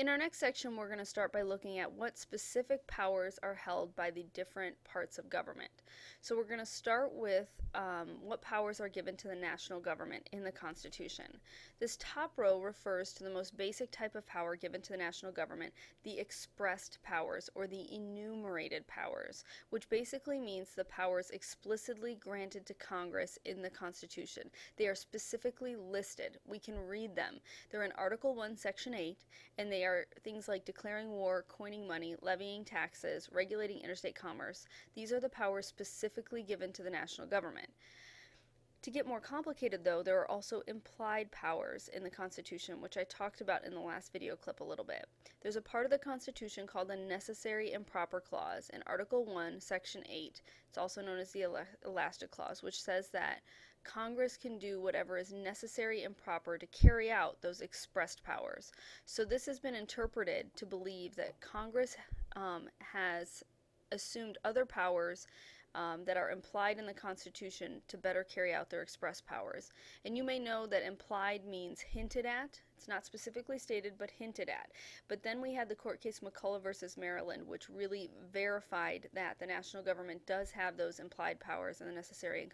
In our next section, we're going to start by looking at what specific powers are held by the different parts of government. So we're going to start with what powers are given to the national government in the Constitution. This top row refers to the most basic type of power given to the national government, the expressed powers, or the enumerated powers, which basically means the powers explicitly granted to Congress in the Constitution. They are specifically listed. We can read them. They're in Article 1, Section 8, and they are things like declaring war, coining money, levying taxes, regulating interstate commerce. These are the powers specifically given to the national government. To get more complicated, though, there are also implied powers in the Constitution, which I talked about in the last video clip a little bit. There's a part of the Constitution called the Necessary and Proper Clause in Article 1, Section 8. It's also known as the Elastic Clause, which says that Congress can do whatever is necessary and proper to carry out those expressed powers. So this has been interpreted to believe that Congress has assumed other powers that are implied in the Constitution to better carry out their express powers. And you may know that implied means hinted at. It's not specifically stated, but hinted at. But then we had the court case McCullough versus Maryland, which really verified that the national government does have those implied powers in the necessary and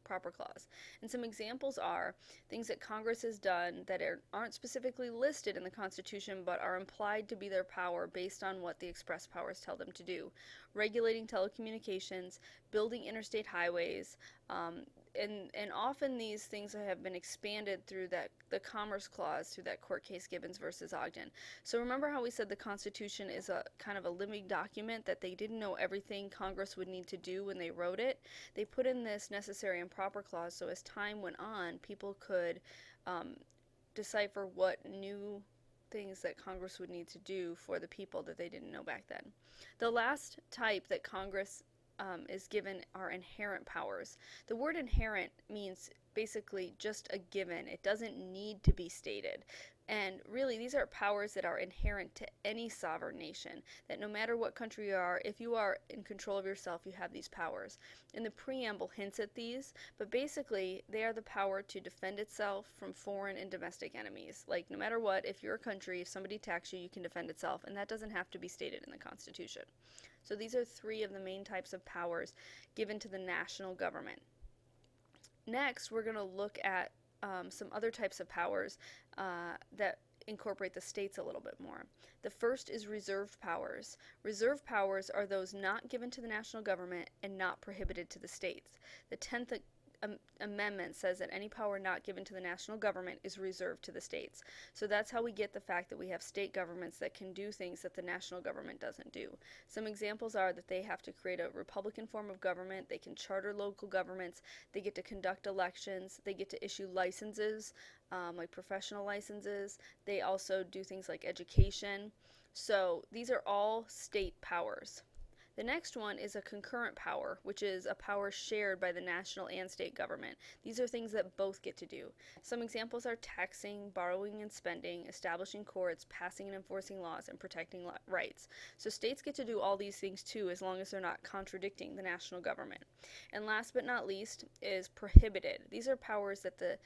proper clause. And some examples are things that Congress has done that aren't specifically listed in the Constitution but are implied to be their power based on what the express powers tell them to do. Regulating telecommunications, building interstate highways, and often these things have been expanded through the Commerce Clause through that court case Gibbons versus Ogden. So remember how we said the Constitution is a kind of a living document, that they didn't know everything Congress would need to do when they wrote it? They put in this necessary and proper clause so as time went on, people could decipher what new things that Congress would need to do for the people that they didn't know back then. The last type that Congress is given are inherent powers. The word inherent means basically just a given. It doesn't need to be stated. And really, these are powers that are inherent to any sovereign nation, that no matter what country you are, if you are in control of yourself, you have these powers. And the preamble hints at these, but basically, they are the power to defend itself from foreign and domestic enemies. Like, no matter what, if you're a country, if somebody attacks you, you can defend itself, and that doesn't have to be stated in the Constitution. So these are three of the main types of powers given to the national government. Next, we're going to look at some other types of powers that incorporate the states a little bit more. The first is reserved powers. Reserved powers are those not given to the national government and not prohibited to the states. The 10th Amendment says that any power not given to the national government is reserved to the states. So that's how we get the fact that we have state governments that can do things that the national government doesn't do. Some examples are that they have to create a Republican form of government, they can charter local governments, they get to conduct elections, they get to issue licenses, like professional licenses. They also do things like education. So these are all state powers. The next one is a concurrent power, which is a power shared by the national and state government. These are things that both get to do. Some examples are taxing, borrowing and spending, establishing courts, passing and enforcing laws, and protecting rights. So states get to do all these things too, as long as they're not contradicting the national government. And last but not least is prohibited. These are powers that the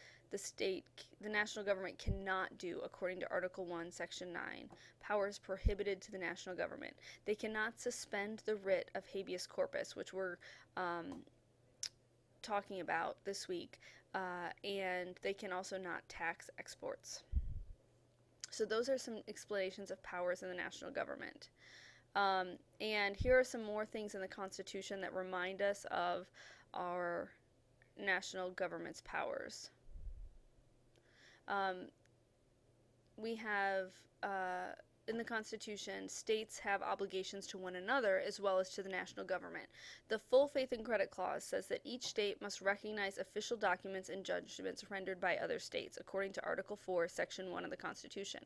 national government cannot do according to Article 1, Section 9. Powers prohibited to the national government. They cannot suspend the writ of habeas corpus, which we're talking about this week, and they can also not tax exports. So those are some explanations of powers in the national government. And here are some more things in the Constitution that remind us of our national government's powers. We have, in the Constitution, states have obligations to one another as well as to the national government. The Full Faith and Credit Clause says that each state must recognize official documents and judgments rendered by other states, according to Article 4, Section 1 of the Constitution.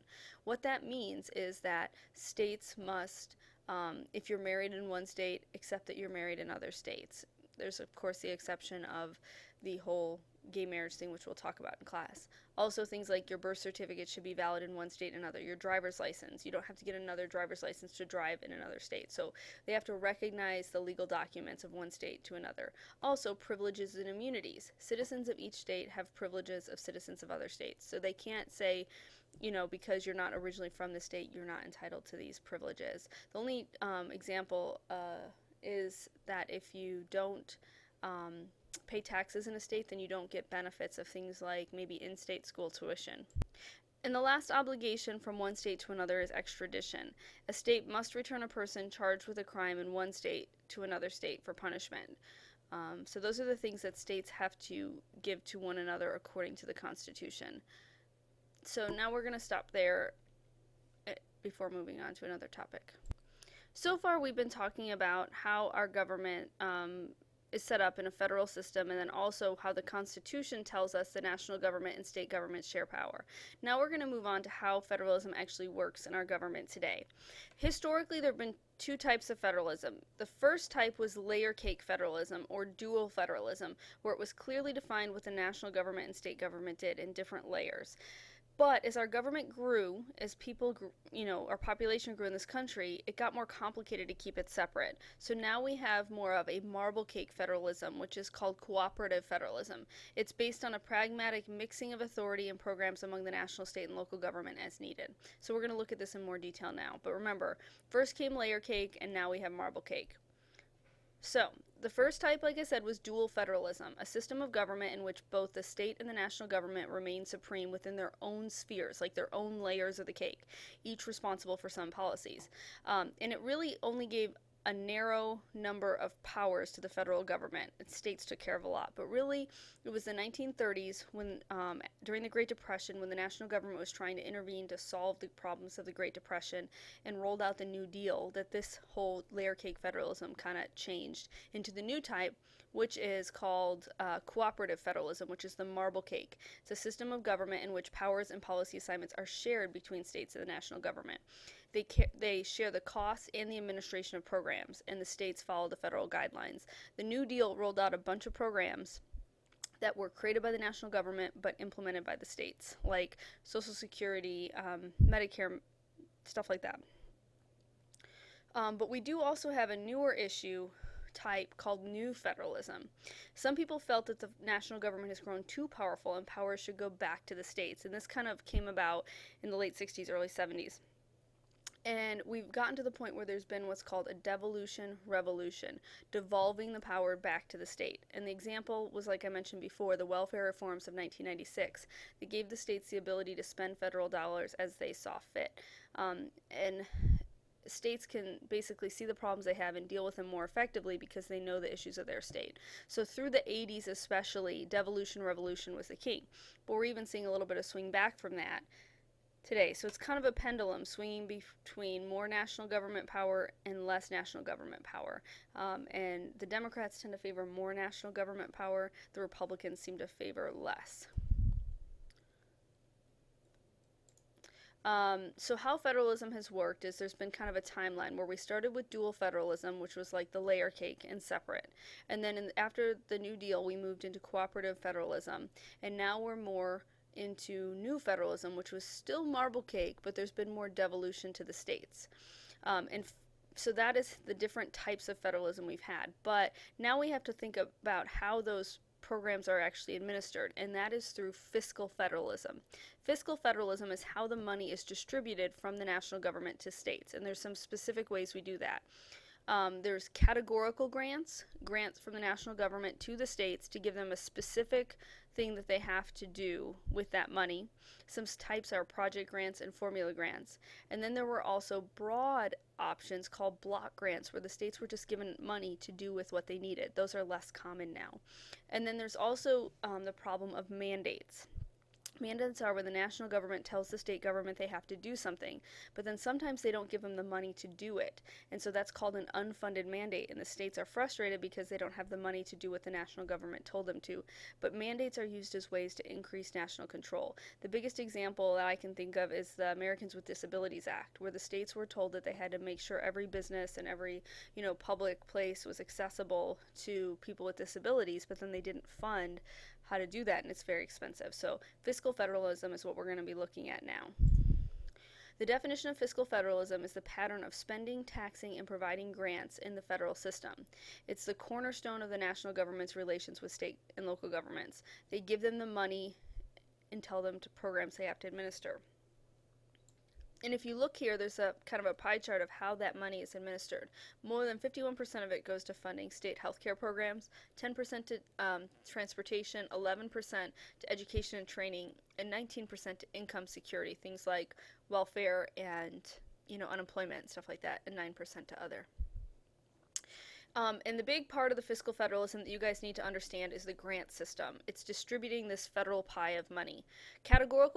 What that means is that states must, if you're married in one state, accept that you're married in other states. There's, of course, the exception of the whole gay marriage thing, which we'll talk about in class. Also, things like your birth certificate should be valid in one state and another. Your driver's license, you don't have to get another driver's license to drive in another state. So they have to recognize the legal documents of one state to another. Also, privileges and immunities. Citizens of each state have privileges of citizens of other states. So they can't say, because you're not originally from the state, you're not entitled to these privileges. The only example is that if you don't pay taxes in a state, then you don't get benefits of things like maybe in-state school tuition. And the last obligation from one state to another is extradition. A state must return a person charged with a crime in one state to another state for punishment. So those are the things that states have to give to one another according to the Constitution. So now we're going to stop there before moving on to another topic. So far we've been talking about how our government is set up in a federal system, and then also how the Constitution tells us the national government and state governments share power. Now we're going to move on to how federalism actually works in our government today. Historically, there have been two types of federalism. The first type was layer cake federalism, or dual federalism, where it was clearly defined what the national government and state government did in different layers. But as our government grew, as people grew, our population grew in this country, it got more complicated to keep it separate. So now we have more of a marble cake federalism, which is called cooperative federalism. It's based on a pragmatic mixing of authority and programs among the national, state, and local government as needed. So we're going to look at this in more detail now. But remember, first came layer cake, and now we have marble cake. So, the first type, like I said, was dual federalism, a system of government in which both the state and the national government remain supreme within their own spheres, like their own layers of the cake, each responsible for some policies. And it really only gave a narrow number of powers to the federal government. States took care of a lot, but really it was the 1930s when, during the Great Depression, when the national government was trying to intervene to solve the problems of the Great Depression and rolled out the New Deal, that this whole layer cake federalism kind of changed into the new type, which is called cooperative federalism, which is the marble cake. It's a system of government in which powers and policy assignments are shared between states and the national government. They share the costs and the administration of programs, and the states follow the federal guidelines. The New Deal rolled out a bunch of programs that were created by the national government but implemented by the states, like Social Security, Medicare, stuff like that. But we do also have a newer issue type called new federalism. Some people felt that the national government has grown too powerful and powers should go back to the states, and this kind of came about in the late 60s, early 70s. And we've gotten to the point where there's been what's called a devolution revolution, devolving the power back to the state. And the example was, like I mentioned before, the welfare reforms of 1996 that gave the states the ability to spend federal dollars as they saw fit. And states can basically see the problems they have and deal with them more effectively because they know the issues of their state. So through the 80s especially, devolution revolution was the key. But we're even seeing a little bit of swing back from that today. So it's kind of a pendulum swinging between more national government power and less national government power. And the Democrats tend to favor more national government power. The Republicans seem to favor less. So how federalism has worked is there's been kind of a timeline where we started with dual federalism, which was like the layer cake and separate. And then after the New Deal, we moved into cooperative federalism. And now we're more into new federalism, which was still marble cake, but there's been more devolution to the states. So that is the different types of federalism we've had. But now we have to think about how those programs are actually administered, and that is through fiscal federalism. Fiscal federalism is how the money is distributed from the national government to states, and there's some specific ways we do that. There's categorical grants from the national government to the states to give them a specific thing that they have to do with that money. Some types are project grants and formula grants. And then there were also broad options called block grants, where the states were just given money to do with what they needed. Those are less common now. And then there's also the problem of mandates. Mandates are where the national government tells the state government they have to do something, but then sometimes they don't give them the money to do it. And so that's called an unfunded mandate, and the states are frustrated because they don't have the money to do what the national government told them to. But mandates are used as ways to increase national control. The biggest example that I can think of is the Americans with Disabilities Act, where the states were told that they had to make sure every business and every, public place was accessible to people with disabilities, but then they didn't fund how to do that, and it's very expensive. So fiscal federalism is what we're going to be looking at now. The definition of fiscal federalism is the pattern of spending, taxing, and providing grants in the federal system. It's the cornerstone of the national government's relations with state and local governments. They give them the money and tell them to programs they have to administer. And if you look here, there's a kind of a pie chart of how that money is administered. More than 51% of it goes to funding state healthcare programs, 10% to transportation, 11% to education and training, and 19% to income security, things like welfare and unemployment and stuff like that, and 9% to other. And the big part of the fiscal federalism that you guys need to understand is the grant system. It's distributing this federal pie of money. Categorical